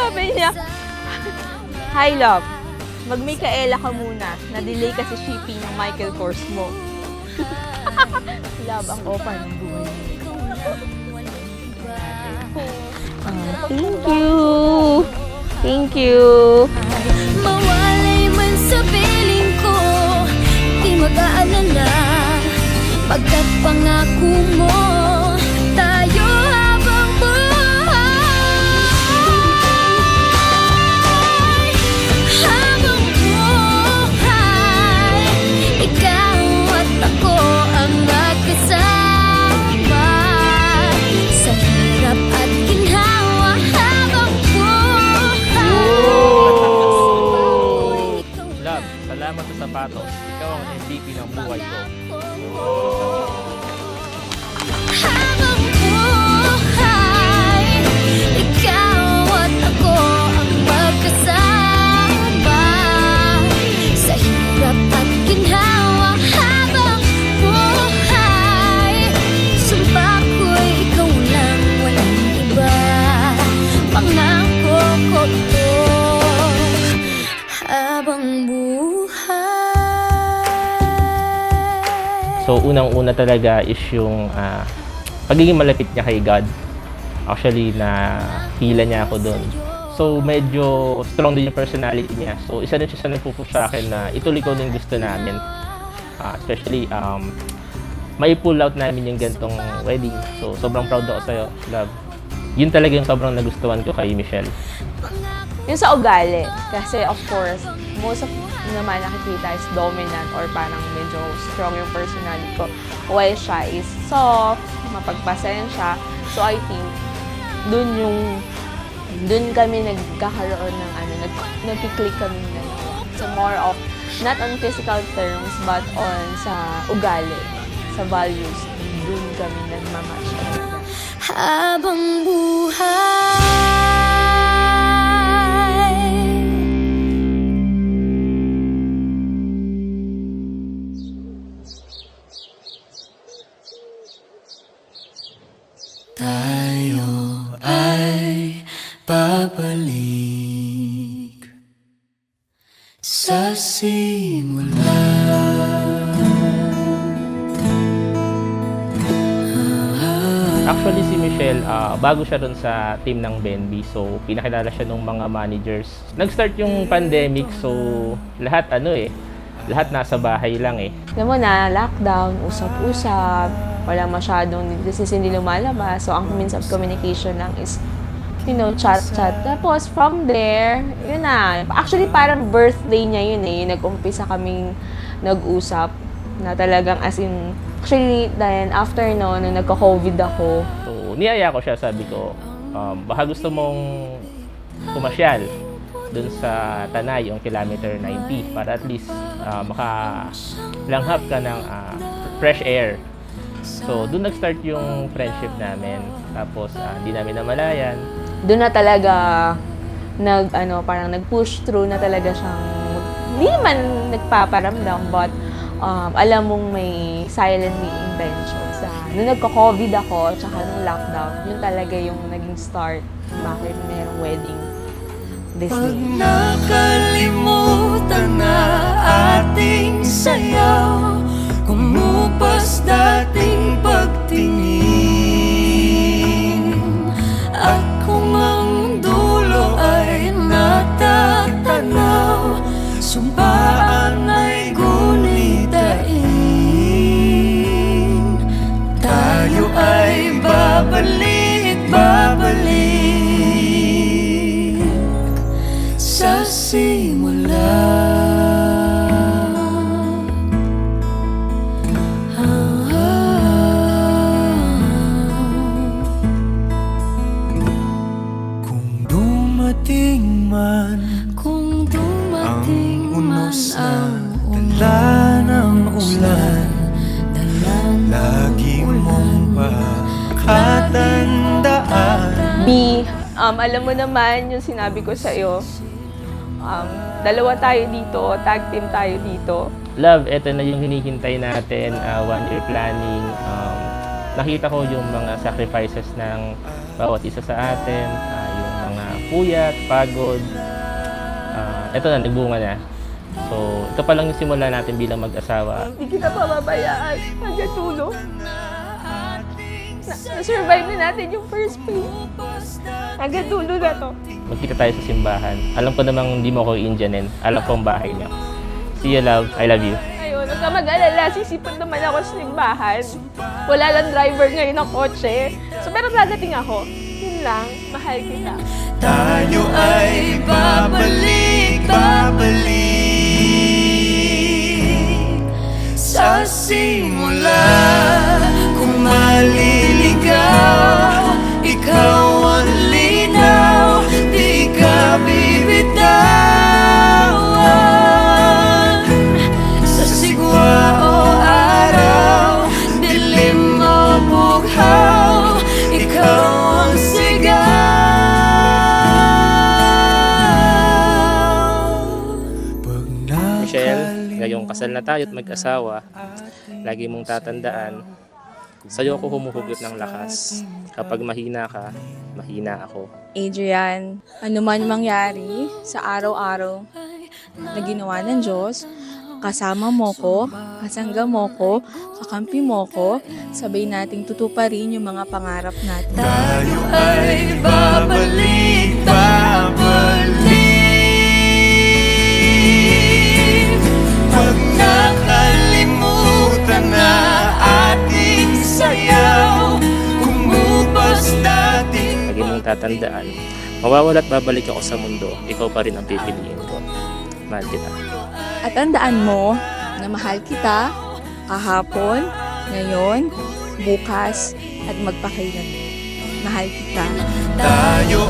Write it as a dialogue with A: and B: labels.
A: Sabi niya, "Hi love, mag-Micaela ka muna. Na-delay kasi shipping ng Michael Kors mo." Love, ang opa ng buhay niya. Thank you. Thank you.
B: Mawalay man sa piling ko, di mag-aalala, pagkat pangako mo, tayo habang buhay. Habang buhay, ikaw at ako ang magkasama, sa hirap at ginhawa. Habang buhay,
C: Love, salamat sa sapatos. Ikaw ang MVP ng buhay ko.
B: habang buhay, ikaw at ako ang magkasama, sa hirap at ginhawa. Habang buhay, sumpa ko'y ikaw lang, walang iba. Pangako ko to, habang buhay.
C: So, unang-una talaga is yung pagiging malapit niya kay God. Actually, hila niya ako doon. So, medyo strong din yung personality niya. So, isa din siya sa nagpupush sa akin na ituloy ko din gusto namin. Especially, may pull out namin yung gantong wedding. So, sobrang proud ako sa'yo, love. Yun talaga yung sobrang nagustuhan ko kay Michelle.
A: Yung sa ugali, kasi of course, most of naman nakikita is dominant or parang medyo strong yung personality ko. While siya is soft, mapagpasensya. So I think, dun kami nagkakaroon ng nagkiklik kami na. So more of, not on physical terms, but on sa ugali, sa values. Dun kami nagmamatch talaga.
B: Habang buhay,
D: tayo ay babalik sa simula.
C: Actually, si Michelle, bago siya doon sa team ng Benby. So, pinakilala siya ng mga managers. Nag-start yung pandemic, so lahat lahat nasa bahay lang eh.
A: Alam mo na, lockdown, usap-usap, walang masyadong hindi lumalabas. So, ang means of communication lang is, chat-chat. Tapos, from there, yun na. Actually, parang birthday niya yun eh. Nag-umpisa kaming nag-usap na talagang as in, actually, then after no, nung nagka-COVID ako,
C: So, niyaya ko siya, sabi ko, baka gusto mong pumasyal dun sa Tanay, yung kilometer 90, para at least makalanghap ka ng fresh air. So, dun nag-start yung friendship namin. Tapos, hindi namin namalayan.
A: doon na talaga parang nag-push through na talaga siyang, hindi man nagpaparamdam, but alam mong may silently intentions. Nung nagka-COVID ako, tsaka nung lockdown, yun talaga yung naging start. Bakit mayroong wedding this
D: Pag
A: day.
D: nakalimutan na ating sayaw, kumupas dating pagtingin, at kung ang dulo ay natatanaw, sumpaan ay gunitain. Tayo ay babalik sa simula. Kung dumating man
B: kung dumating
D: ang
B: man
D: unos
B: ang
D: na dala ng ulan, lagi mong pakatandaan.
A: B, alam mo naman yung sinabi ko sa iyo. Dalawa tayo dito, tag team tayo dito.
C: Love, eto na yung hinihintay natin, 1-year planning. Nakita ko yung mga sacrifices ng bawat isa sa atin, yung mga puyat, pagod. Ito na, nagbunga na. So, ito pa lang yung simula natin bilang mag-asawa.
A: Hindi kita pababayaan. Hanggang tulo. Na-survive na natin yung first pain. Hanggang tulo na to.
C: Magkita tayo sa simbahan. Alam ko namang hindi mo ako Indianin. Alam ko ang bahay niyo. See you, love. I love you.
A: Ayun, huwag ka mag-alala. Sisipon naman ako sa simbahan. Wala lang driver ngayon ng kotse. So, pero dadating ako. Yun lang. Mahal kita.
D: Tayo ay babalik sa simula. Kung maliligaw, ikaw ang linaw, di ka bibitawan. Sa sigwa o araw, dilim o bughaw, ikaw ang sigaw.
C: Michelle, ngayong kasal na tayo at mag-asawa, lagi mong tatandaan, sa'yo ako humuhugot ng lakas. Kapag mahina ka, mahina ako.
E: Adrian, ano man mangyari sa araw-araw na ginawa ng Diyos, kasama mo ko, kasangga mo ko, kakampi mo ko, sabay nating tutuparin yung mga pangarap natin.
D: Tayo ay babalik. Huwag nakalimutan na ating sayaw. Kumupas dating
C: Lagi mong tatandaan, mawawala at babalik ako sa mundo, ikaw pa rin ang pipiliin ko. Mahal kita.
E: At tandaan mo na mahal kita kahapon, ngayon, bukas, at magpakailan. Mahal kita.
D: tayo